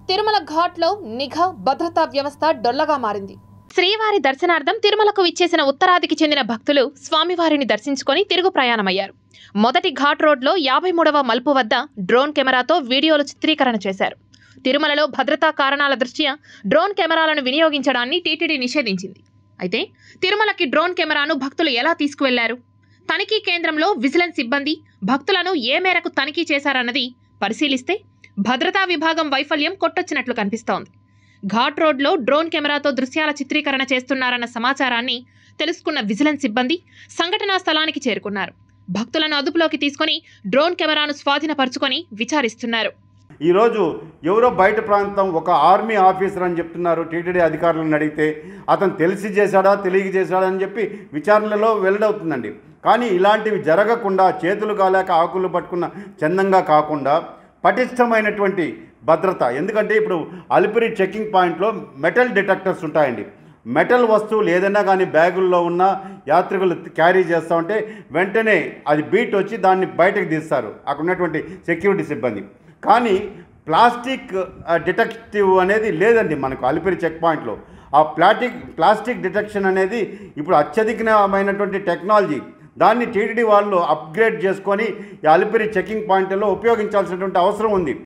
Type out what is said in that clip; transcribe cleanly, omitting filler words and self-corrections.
తిరుమల ఘాట్లో నిఘా భద్రతా వ్యవస్థ డొల్లగా మారింది. శ్రీవారి దర్శనార్థం తిరుమలకు విచ్చేసిన ఉత్తరాదికి చెందిన భక్తులు స్వామివారిని దర్శించుకొని తిరుగు ప్రయాణమయ్యారు. మొదటి ఘాట్ రోడ్లో 53వ మలుపు వద్ద డ్రోన్ కెమెరాతో వీడియోలు చిత్రీకరణ చేశారు. తిరుమలలో భద్రతా కారణాల దృష్ట్యా డ్రోన్ కెమెరాలను వినియోగించడాన్ని టీటీడీ నిషేధించింది. అయితే తిరుమలకి డ్రోన్ కెమెరాను భక్తులు ఎలా తీసుకువెళ్లారు? తనిఖీ కేంద్రంలో విజిలెన్స్ సిబ్బంది భక్తులను ఏ మేరకు తనిఖీ చేశారన్నది పరిశీలిస్తే భద్రతా విభాగం వైఫల్యం కొట్టొచ్చినట్లు కనిపిస్తోంది. ఘాట్ రోడ్లో డ్రోన్ కెమెరాతో దృశ్యాల చిత్రీకరణ చేస్తున్నారన్న సమాచారాన్ని తెలుసుకున్న విజిలెన్స్ సిబ్బంది సంఘటనా స్థలానికి చేరుకున్నారు. భక్తులను అదుపులోకి తీసుకుని డ్రోన్ కెమెరాను స్వాధీనపరుచుకొని విచారిస్తున్నారు. ఈరోజు ఎవరో బయట ప్రాంతం ఒక ఆర్మీ ఆఫీసర్ అని చెప్తున్నారు. టీటీడీ అధికారులను అడిగితే అతను తెలిసి చేశాడా తెలియక చేశాడా అని చెప్పి విచారణలో వెల్లడవుతుందండి. కానీ ఇలాంటివి జరగకుండా చేతులు కాలేక ఆకులు పట్టుకున్న చందంగా కాకుండా పటిష్టమైనటువంటి భద్రత, ఎందుకంటే ఇప్పుడు అలిపిరి చెకింగ్ పాయింట్లో మెటల్ డిటెక్టర్స్ ఉంటాయండి. మెటల్ వస్తువులు ఏదైనా కానీ బ్యాగుల్లో ఉన్న యాత్రికులు క్యారీ చేస్తూ ఉంటే వెంటనే అది బీట్ వచ్చి దాన్ని బయటకు తీస్తారు అక్కడ ఉన్నటువంటి సెక్యూరిటీ సిబ్బంది. కానీ ప్లాస్టిక్ డిటెక్టివ్ అనేది లేదండి మనకు అలిపిరి చెక్ పాయింట్లో. ఆ ప్లాస్టిక్ డిటెక్షన్ అనేది ఇప్పుడు అత్యధికమైనటువంటి టెక్నాలజీ. దాన్ని టీటీడీ వాళ్ళు అప్గ్రేడ్ చేసుకొని ఈ అలిపిరి చెకింగ్ పాయింట్లో ఉపయోగించాల్సినటువంటి అవసరం ఉంది.